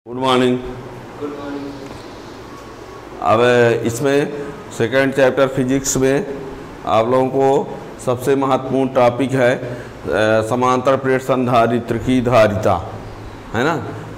Good morning. अब इसमें second chapter physics में आप लोगों को सबसे महत्वपूर्ण टॉपिक है समांतर प्लेट संधारित्र की धारिता, है ना।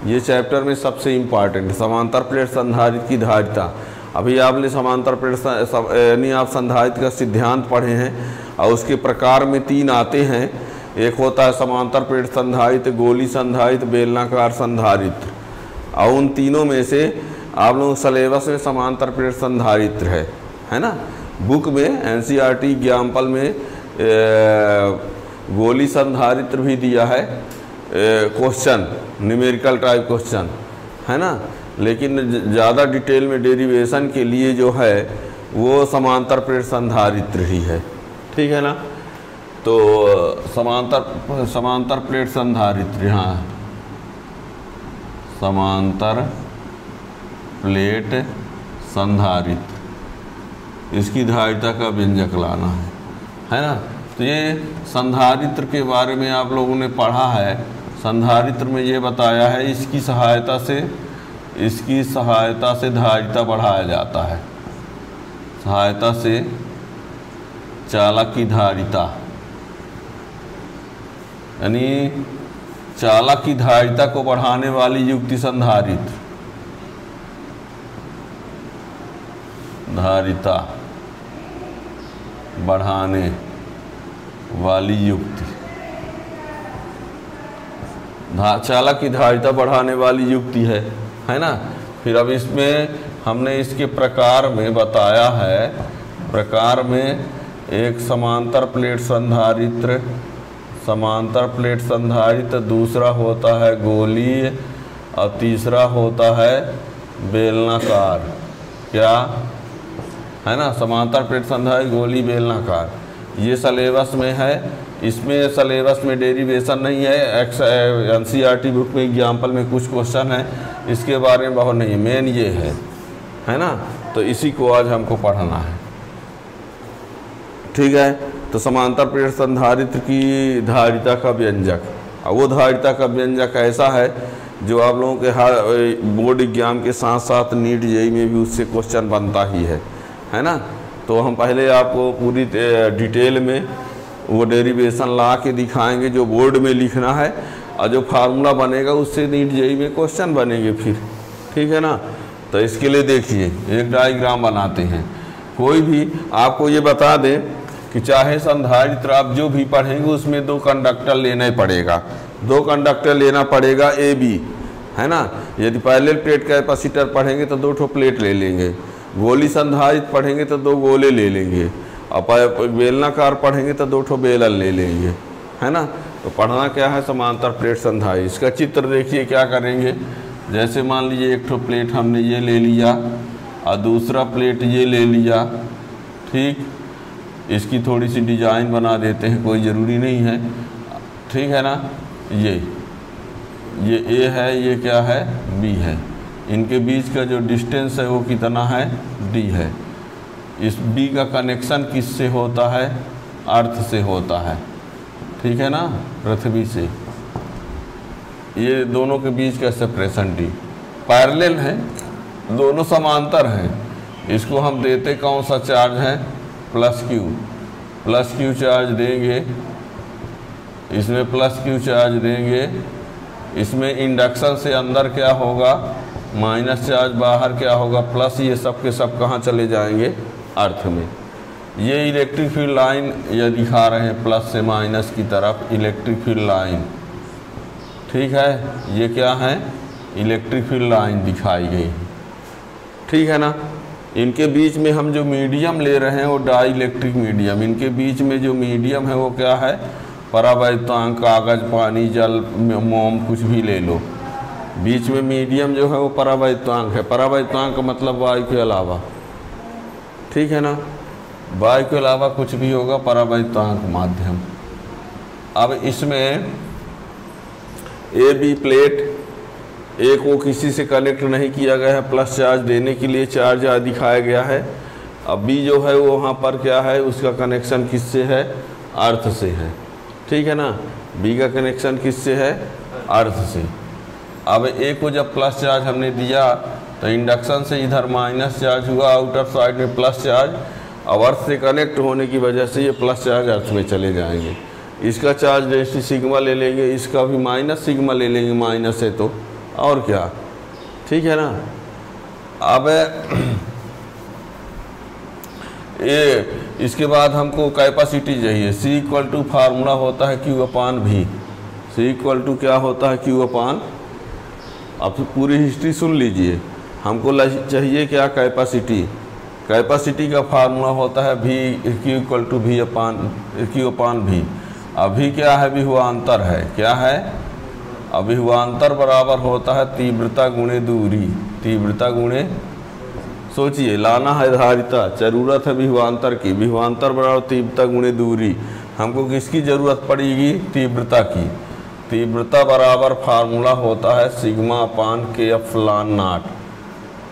ये चैप्टर में सबसे इम्पॉर्टेंट समांतर प्लेट संधारित्र की धारिता। अभी आपने समांतर प्लेट यानी आप संधारित्र का सिद्धांत पढ़े हैं और उसके प्रकार में तीन आते हैं। एक होता है समांतर प्लेट संधारित्र, गोली संधारित्र, बेलनाकार संधारित्र। और उन तीनों में से आप लोग सिलेबस में समांतर प्लेट संधारित्र है ना। बुक में एनसीईआरटी एग्जाम्पल में गोली संधारित्र भी दिया है, क्वेश्चन न्यूमेरिकल टाइप क्वेश्चन, है ना। लेकिन ज़्यादा डिटेल में डेरिवेशन के लिए जो है वो समांतर प्लेट संधारित्र ही है, ठीक है ना। तो समांतर प्लेट संधारित्र, यहाँ समांतर प्लेट संधारित्र, इसकी धारिता का व्यंजक लाना है ना। तो ये संधारित्र के बारे में आप लोगों ने पढ़ा है। संधारित्र में ये बताया है इसकी सहायता से धारिता बढ़ाया जाता है, सहायता से चालक की धारिता, यानी चालक की धारिता को बढ़ाने वाली युक्ति संधारित्र, धारिता बढ़ाने वाली युक्ति, चालक की धारिता बढ़ाने वाली युक्ति है ना। फिर अब इसमें हमने इसके प्रकार में बताया है, प्रकार में एक समांतर प्लेट संधारित्र, समांतर प्लेट संधारित्र, दूसरा होता है गोलीय और तीसरा होता है बेलनाकार, क्या है ना। समांतर प्लेट संधारित्र, गोली, बेलनाकार, ये सिलेबस में है। इसमें सिलेबस में डेरिवेशन नहीं है। एनसीईआरटी बुक में एग्जाम्पल में कुछ क्वेश्चन है, इसके बारे में बहुत नहीं, मेन ये है ना। तो इसी को आज हमको पढ़ना है, ठीक है। तो समांतर प्लेट संधारित्र की धारिता का व्यंजक, और वो धारिता का व्यंजक ऐसा है जो आप लोगों के हर बोर्ड एग्जाम के साथ साथ नीट जेईई में भी उससे क्वेश्चन बनता ही है ना। तो हम पहले आपको पूरी डिटेल में वो डेरिवेशन ला के दिखाएंगे जो बोर्ड में लिखना है, और जो फार्मूला बनेगा उससे नीट जेईई में क्वेश्चन बनेंगे फिर, ठीक है ना। तो इसके लिए देखिए एक डायग्राम बनाते हैं। कोई भी आपको ये बता दें कि चाहे संधारित्र आप जो भी पढ़ेंगे उसमें दो कंडक्टर लेना ही पड़ेगा, दो कंडक्टर लेना पड़ेगा ए बी, है ना। यदि पैरेलल प्लेट कैपेसिटर पढ़ेंगे तो दो ठो प्लेट ले लेंगे, गोली संधारित्र पढ़ेंगे तो दो गोले ले लेंगे, और बेलनाकार पढ़ेंगे तो दो ठो बेलन ले लेंगे, है ना। तो पढ़ना क्या है, समांतर प्लेट संधारित्र। इसका चित्र देखिए क्या करेंगे। जैसे मान लीजिए एक ठो प्लेट हमने ये ले लिया और दूसरा प्लेट ये ले लिया, ठीक। इसकी थोड़ी सी डिजाइन बना देते हैं, कोई ज़रूरी नहीं है, ठीक है ना। ये ए है, ये क्या है, बी है। इनके बीच का जो डिस्टेंस है वो कितना है, डी है। इस बी का कनेक्शन किससे होता है, अर्थ से होता है, ठीक है ना, पृथ्वी से। ये दोनों के बीच का सेपरेशन डी, पैरेलल है, दोनों समांतर हैं। इसको हम देते कौन सा चार्ज है, प्लस क्यू चार्ज देंगे, इसमें प्लस क्यू चार्ज देंगे। इसमें इंडक्शन से अंदर क्या होगा, माइनस चार्ज, बाहर क्या होगा, प्लस। ये सब के सब कहाँ चले जाएंगे, अर्थ में। ये इलेक्ट्रिक फील्ड लाइन ये दिखा रहे हैं प्लस से माइनस की तरफ, इलेक्ट्रिक फील्ड लाइन, ठीक है। ये क्या है, इलेक्ट्रिक फील्ड लाइन दिखाई गई, ठीक है ना। इनके बीच में हम जो मीडियम ले रहे हैं वो डाई इलेक्ट्रिक मीडियम, इनके बीच में जो मीडियम है वो क्या है, परावैद्युतांक, कागज, पानी, जल, मोम, कुछ भी ले लो। बीच में मीडियम जो है वो परावैद्युतांक है। परावैद्युतांक का मतलब वायु के अलावा, ठीक है ना। वायु के अलावा कुछ भी होगा, परावैद्युतांक माध्यम। अब इसमें ए बी प्लेट, ए को किसी से कनेक्ट नहीं किया गया है, प्लस चार्ज देने के लिए चार्ज दिखाया गया है। अब बी जो है वो वहाँ पर क्या है, उसका कनेक्शन किससे है, अर्थ से है, ठीक है ना। बी का कनेक्शन किससे है, अर्थ से। अब ए को जब प्लस चार्ज हमने दिया तो इंडक्शन से इधर माइनस चार्ज हुआ, आउटर साइड में प्लस चार्ज। अब अर्थ से कनेक्ट होने की वजह से ये प्लस चार्ज अर्थ में चले जाएंगे। इसका चार्ज डेंसिटी सिग्मा ले लेंगे, इसका भी माइनस सिग्मा ले लेंगे, माइनस है तो और क्या, ठीक है ना। अब ये इसके बाद हमको कैपेसिटी चाहिए। C इक्वल टू फार्मूला होता है Q upon V। C equal to क्या होता है, Q अपान, अब पूरी हिस्ट्री सुन लीजिए। हमको चाहिए क्या, कैपेसिटी। कैपेसिटी का फार्मूला होता है Q equal to Q upon V। अभी क्या है, विभवांतर है, क्या है, अभिभवांतर बराबर होता है तीव्रता गुणे दूरी। तीव्रता गुणे, सोचिए, लाना है धारिता, जरूरत है विभवांतर की, विभवांतर बराबर तीव्रता गुणे दूरी। हमको किसकी ज़रूरत पड़ेगी, तीव्रता की। तीव्रता बराबर फार्मूला होता है सिग्मा अपान के एफ लॉन नॉट।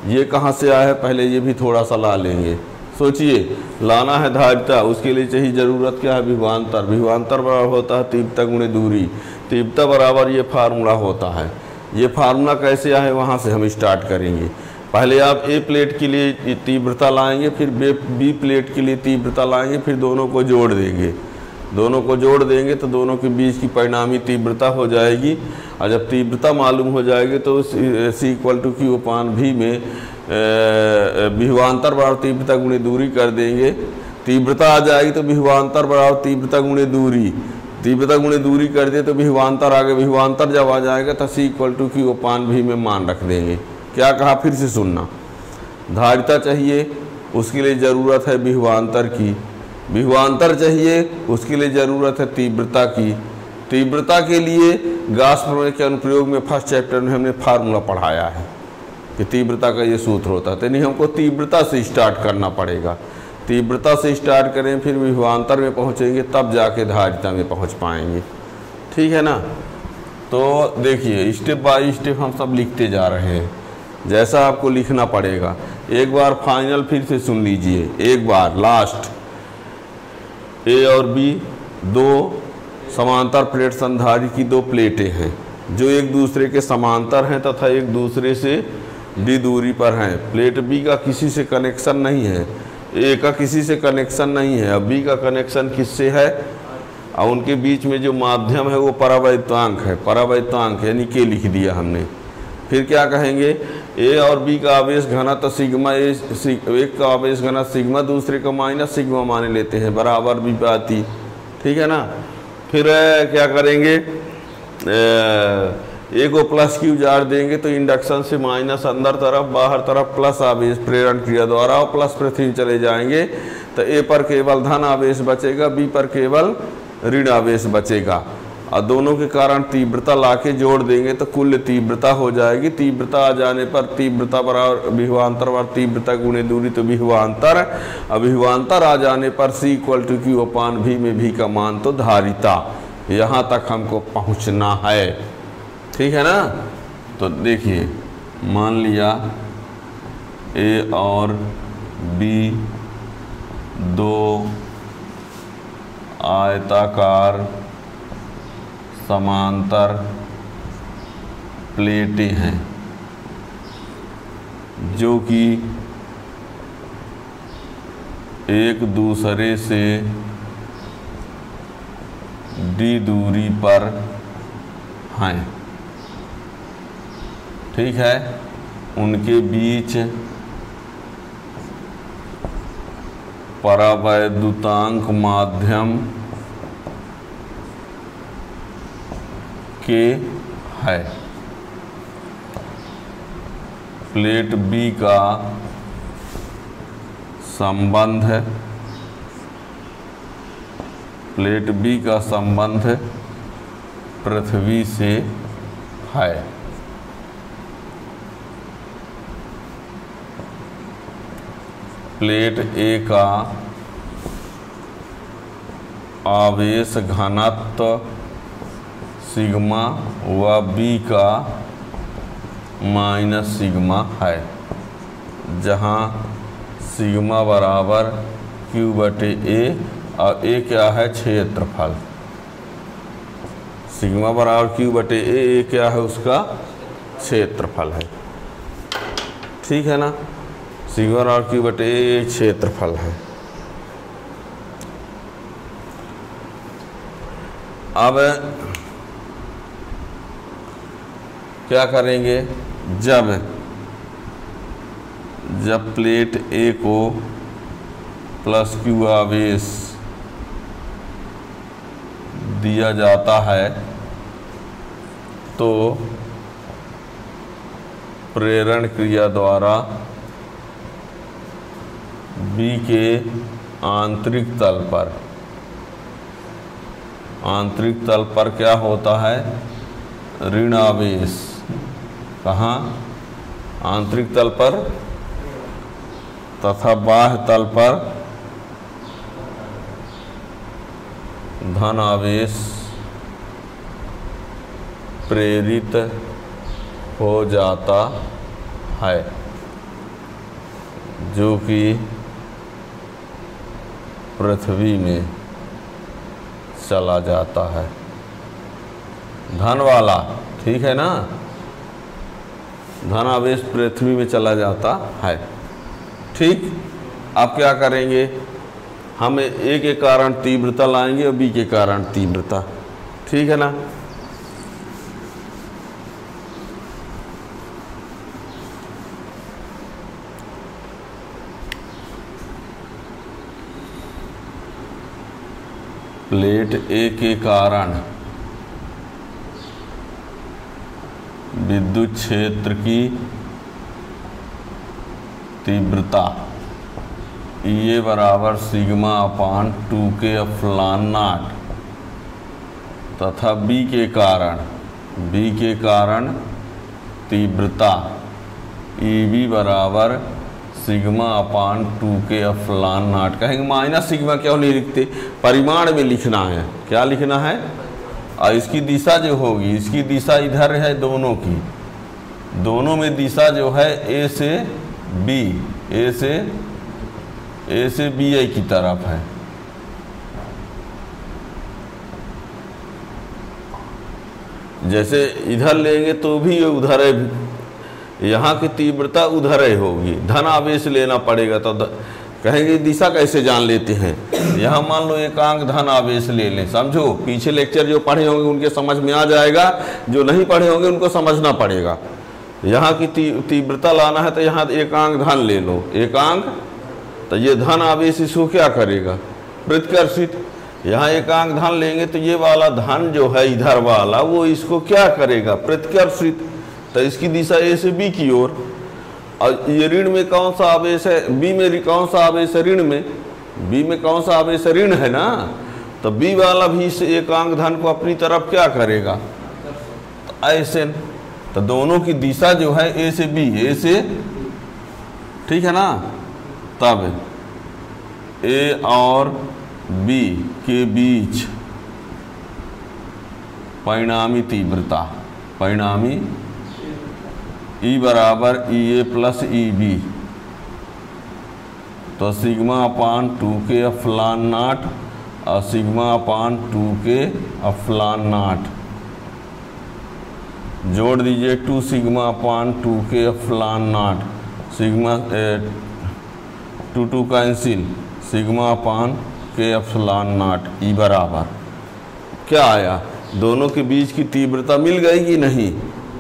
ये कहाँ से आया है, पहले ये भी थोड़ा सा ला लेंगे। सोचिए, लाना है धारिता, उसके लिए चाहिए ज़रूरत क्या है, विभवांतर। विभवांतर बराबर होता है तीव्रता गुणे दूरी। तीव्रता बराबर ये फार्मूला होता है। ये फार्मूला कैसे आए, वहाँ से हम स्टार्ट करेंगे। पहले आप ए प्लेट के लिए तीव्रता लाएंगे, फिर बी प्लेट के लिए तीव्रता लाएंगे, फिर दोनों को जोड़ देंगे। दोनों को जोड़ देंगे तो दोनों के बीच की परिणामी तीव्रता हो जाएगी। और जब तीव्रता मालूम हो जाएगी तो C equal to Q upon V में विभवांतर बराबर तीव्रता गुणे दूरी कर देंगे। तीव्रता आ जाएगी तो विभवांतर बराबर तीव्रता गुणे दूरी। तीव्रता गुणे दूरी कर दे तो विभवांतर आ गया। विभवांतर जब आ जाएगा तो C equal to Q upon V में मान रख देंगे। क्या कहा, फिर से सुनना। धारिता चाहिए, उसके लिए ज़रूरत है विभवांतर की। विभवांतर चाहिए, उसके लिए ज़रूरत है तीव्रता की। तीव्रता के लिए गाउस प्रमेय के अनुप्रयोग में फर्स्ट चैप्टर में हमने फार्मूला पढ़ाया है कि तीव्रता का ये सूत्र होता है। तो नहीं, हमको तीव्रता से स्टार्ट करना पड़ेगा। तीव्रता से स्टार्ट करें, फिर विभवांतर में पहुँचेंगे, तब जाके धारिता में पहुँच पाएंगे, ठीक है ना। तो देखिए, स्टेप बाय स्टेप हम सब लिखते जा रहे हैं, जैसा आपको लिखना पड़ेगा। एक बार फाइनल फिर से सुन लीजिए, एक बार लास्ट। ए और बी दो समांतर प्लेट संधारित्र की दो प्लेटें हैं जो एक दूसरे के समांतर हैं तथा एक दूसरे से d दूरी पर हैं। प्लेट बी का किसी से कनेक्शन नहीं है, ए का किसी से कनेक्शन नहीं है। अब बी का कनेक्शन किससे है, और उनके बीच में जो माध्यम है वो परावैद्युतांक है। परावैद्युतांक यानी के लिख दिया हमने। फिर क्या कहेंगे, ए और बी का आवेश घनत्व सिग्मा, एक का आवेश घनत्व सिग्मा, दूसरे का माइनस सिग्मा मान लेते हैं, बराबर विपाती, ठीक है ना। फिर क्या करेंगे, ए को प्लस क्यू जार देंगे तो इंडक्शन से माइनस अंदर तरफ, बाहर तरफ प्लस आवेश प्रेरण क्रिया द्वारा और प्लस पृथ्वी चले जाएंगे। तो ए पर केवल धन आवेश बचेगा, बी पर केवल ऋण आवेश बचेगा। और दोनों के कारण तीव्रता लाके जोड़ देंगे तो कुल तीव्रता हो जाएगी। तीव्रता आ जाने पर तीव्रता बराबर विभवांतर बराबर तीव्रता गुणे दूरी, तो विभवांतर। अब विभवांतर आ जाने पर C equal to Q upon V में V का मान तो धारिता। यहाँ तक हमको पहुँचना है, ठीक है ना। तो देखिए, मान लिया A और B दो आयताकार समांतर प्लेटें हैं जो कि एक दूसरे से d दूरी पर हैं, ठीक है। उनके बीच परावैद्युतांक माध्यम के है। प्लेट बी का संबंध, प्लेट बी का संबंध पृथ्वी से है। प्लेट ए का आवेश घनत्व सिग्मा व बी का माइनस सिग्मा है, जहाँ सिग्मा बराबर Q बटे ए और ए क्या है, क्षेत्रफल। सिग्मा बराबर Q बटे ए क्या है, उसका क्षेत्रफल है। ठीक है ना, सिग्मा नॉट क्यू बटे ए क्षेत्रफल है। अब क्या करेंगे, जब प्लेट ए को प्लस क्यू आवेश दिया जाता है तो प्रेरण क्रिया द्वारा बी के आंतरिक तल पर क्या होता है, ऋण आवेश। कहाँ, आंतरिक तल पर तथा बाह्य तल पर धन आवेश प्रेरित हो जाता है, जो कि पृथ्वी में चला जाता है, धन वाला। ठीक है ना, धन आवेश पृथ्वी में चला जाता है। ठीक, अब क्या करेंगे, हम ए के कारण तीव्रता लाएंगे और बी के कारण तीव्रता। ठीक है ना, प्लेट ए के कारण विद्युत क्षेत्र की तीव्रता E बराबर sigma upon 2K epsilon not तथा B के कारण तीव्रता EB बराबर sigma upon 2K epsilon not. कहेंगे माइनस सिग्मा क्यों नहीं लिखते, परिमाण में लिखना है। क्या लिखना है, और इसकी दिशा जो होगी, इसकी दिशा इधर है, दोनों में दिशा जो है ए से बी आई की तरफ है। जैसे इधर लेंगे तो भी उधर है, यहाँ की तीव्रता उधर ही होगी, धन आवेश लेना पड़ेगा। तो कहेंगे दिशा कैसे जान लेते हैं, यहाँ मान लो एकांक धन आवेश ले लें। समझो, पीछे लेक्चर जो पढ़े होंगे उनके समझ में आ जाएगा, जो नहीं पढ़े होंगे उनको समझना पड़ेगा। यहाँ की तीव्रता लाना है तो यहाँ एकांक धन ले लो, एकांक, तो ये धन आवेश इसको क्या करेगा, प्रतिकर्षित। यहाँ एकांक धन लेंगे तो ये वाला धन जो है इधर वाला, वो इसको क्या करेगा, प्रतिकर्षित। तो इसकी दिशा ए से बी की ओर। और ये ऋण में कौन सा आवेश है, बी में कौन सा आवेश है, ऋण में, बी में कौन सा आवेश है, ऋण है ना। तो बी वाला भी इस एकांक धन को अपनी तरफ क्या करेगा, तो ऐसे। तो दोनों की दिशा जो है ए से बी, ए से, ठीक है ना। तब ए और बी के बीच परिणामी तीव्रता, परिणामी E बराबर E A plus E B, तो sigma upon 2K epsilon naught और sigma upon 2K epsilon naught जोड़ दीजिए, 2 sigma upon 2K epsilon naught, sigma 2 cancel, sigma upon K epsilon naught. E बराबर क्या आया, दोनों के बीच की तीव्रता मिल गई कि नहीं।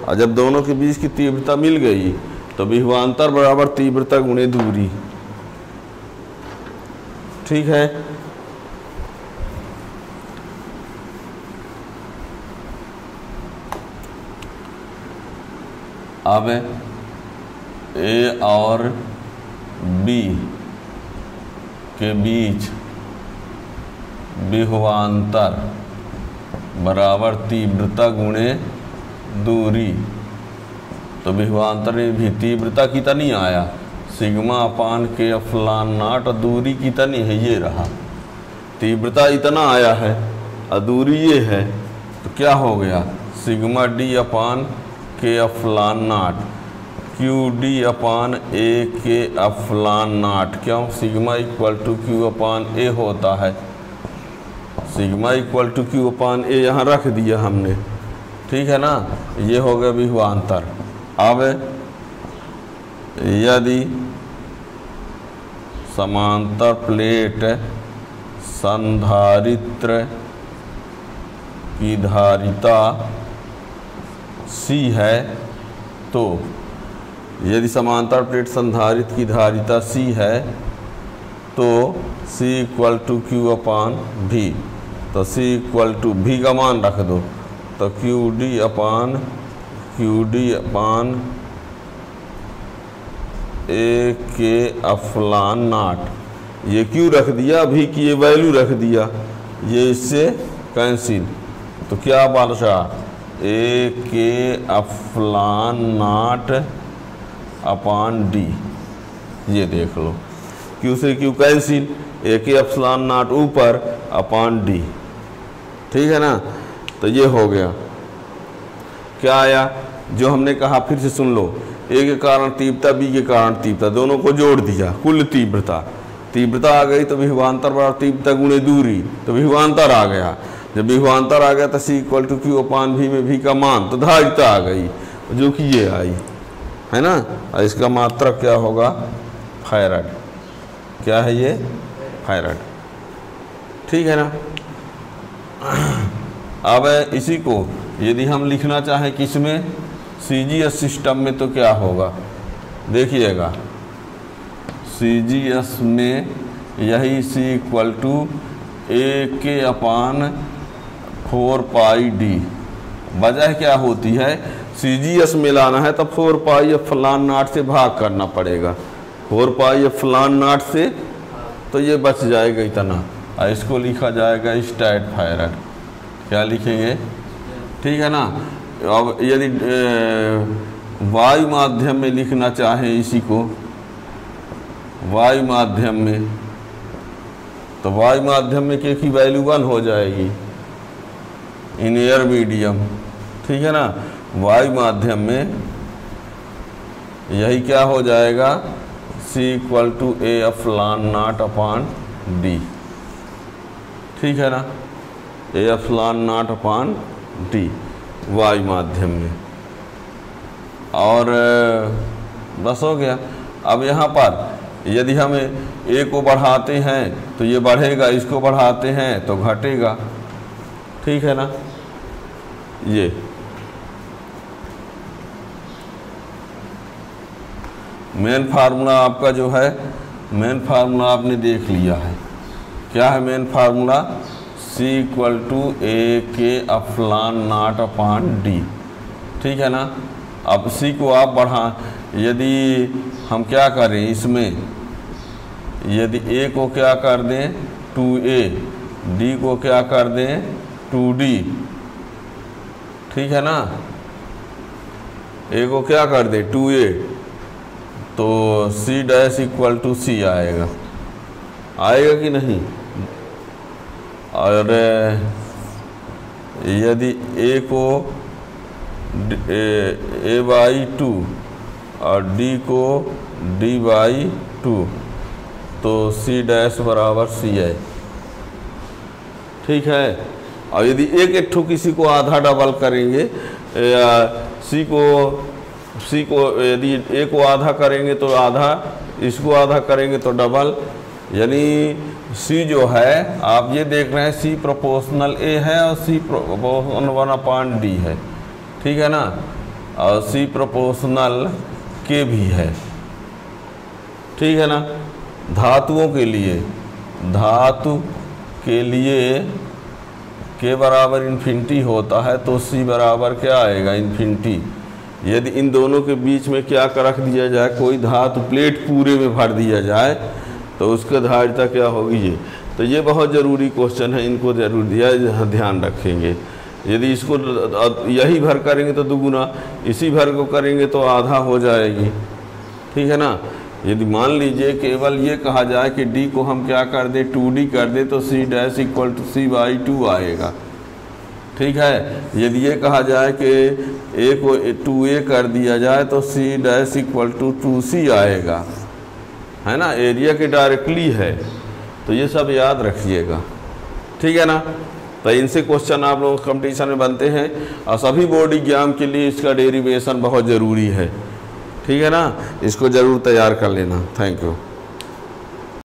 और जब दोनों के बीच की तीव्रता मिल गई तो विभवांतर बराबर तीव्रता गुणे दूरी। ठीक है, अब ए और बी के बीच विभवांतर बराबर तीव्रता गुणे दूरी। तो विभवांतर में भी तीव्रता कितनी आया, सिग्मा अपान के एप्सिलॉन नॉट, और दूरी कितनी है, ये रहा, तीव्रता इतना आया है और दूरी ये है। तो क्या हो गया, सिग्मा डी अपान के epsilon not, Q D upon A K epsilon not. क्यों, सिग्मा इक्वल टू क्यू अपान ए होता है, सिग्मा इक्वल टू क्यू अपान ए यहाँ रख दिया हमने। ठीक है ना, ये हो गया विभवांतर। अब यदि समांतर प्लेट संधारित्र की धारिता C है, तो यदि समांतर प्लेट संधारित्र की धारिता C है तो C इक्वल टू क्यू अपान भी, तो C इक्वल टू भी का मान रख दो, तो क्यू डी अपान ए के अफलान नाट, ये क्यों रख दिया, भी की ये वैल्यू रख दिया, ये इससे कैंसिल, तो क्या बचा, ए के अफलान नाट अपान डी, ये देख लो, क्यू से Q cancel, A K epsilon not ऊपर अपान डी, ठीक है ना। तो ये हो गया, क्या आया, जो हमने कहा फिर से सुन लो, ए के कारण तीव्रता, बी के कारण तीव्रता, दोनों को जोड़ दिया, कुल तीव्रता, तीव्रता आ गई तो विभवांतर बराबर तीव्रता गुणे दूरी, तो विभवांतर आ गया, जब विभवांतर आ गया तो सी इक्वल टू क्यू अपान भी में भी का मान, तो धारिता आ गई, जो कि ये आई है ना। और इसका मात्रक क्या होगा, फैराड, क्या है ये, फैराड, ठीक है ना। अब इसी को यदि हम लिखना चाहें किसमें, सीजीएस सिस्टम में, तो क्या होगा, देखिएगा, सीजीएस में यही सी इक्वल टू ए के अपान 4 पाई डी, वजह क्या होती है, सीजीएस में लाना है तो 4 पाई एप्सिलॉन नॉट से भाग करना पड़ेगा, 4 पाई एप्सिलॉन नॉट से, तो ये बच जाएगा इतना, और इसको लिखा जाएगा स्टैट फैराड, क्या लिखेंगे, ठीक है ना। अब यदि वायु माध्यम में लिखना चाहें इसी को, वायु माध्यम में, तो वायु माध्यम में के की वैल्यू 1 हो जाएगी, इन एयर मीडियम, ठीक है ना। वायु माध्यम में यही क्या हो जाएगा, C equal to A epsilon naught upon D, ठीक है ना, A epsilon naught upon D वायु माध्यम में। और बस हो गया। अब यहाँ पर यदि हम ए को बढ़ाते हैं तो ये बढ़ेगा, इसको बढ़ाते हैं तो घटेगा, ठीक है ना। ये मेन फार्मूला आपका जो है, मेन फार्मूला आपने देख लिया है, क्या है main formula, C equal to A K epsilon naught upon D, ठीक है ना। अब सी को आप बढ़ा, यदि हम क्या करें इसमें, यदि ए को क्या कर दें 2a, डी को क्या कर दें 2d, ठीक है ना, ए को क्या कर दें 2a, तो सी डैश इक्वल टू सी आएगा, आएगा कि नहीं। और यदि ए को ए बाई 2 और डी को डी बाई 2, तो सी डैश बराबर सी है, ठीक है। और यदि एक ठो किसी को आधा डबल करेंगे, सी को यदि ए को आधा करेंगे तो आधा, इसको आधा करेंगे तो डबल, यानी सी जो है आप ये देख रहे हैं सी प्रोपोर्शनल ए है और सी प्रोपोर्शनल 1 अपान डी है, ठीक है ना, और सी प्रोपोर्शनल के भी है, ठीक है ना। धातुओं के लिए, धातु के लिए के बराबर इन्फिनिटी होता है तो सी बराबर क्या आएगा, इन्फिनिटी। यदि इन दोनों के बीच में क्या कर रख दिया जाए, कोई धातु प्लेट पूरे में भर दिया जाए तो उसका धारिता क्या होगी, ये। तो ये बहुत ज़रूरी क्वेश्चन है, इनको जरूर ध्यान रखेंगे। यदि इसको यही भर करेंगे तो दुगुना, इसी भर को करेंगे तो आधा हो जाएगी, ठीक है ना। यदि मान लीजिए केवल ये कहा जाए कि डी को हम क्या कर दें 2d कर दें तो C dash equal to C by 2 आएगा, ठीक है। यदि ये कहा जाए कि ए को 2a कर दिया जाए तो C dash equal to 2c आएगा, है ना, एरिया के डायरेक्टली है, तो ये सब याद रखिएगा, ठीक है ना। तो इनसे क्वेश्चन आप लोगों के कंपटीशन में बनते हैं और सभी बोर्ड एग्जाम के लिए इसका डेरिवेशन बहुत ज़रूरी है। ठीक है ना, इसको ज़रूर तैयार कर लेना। Thank you.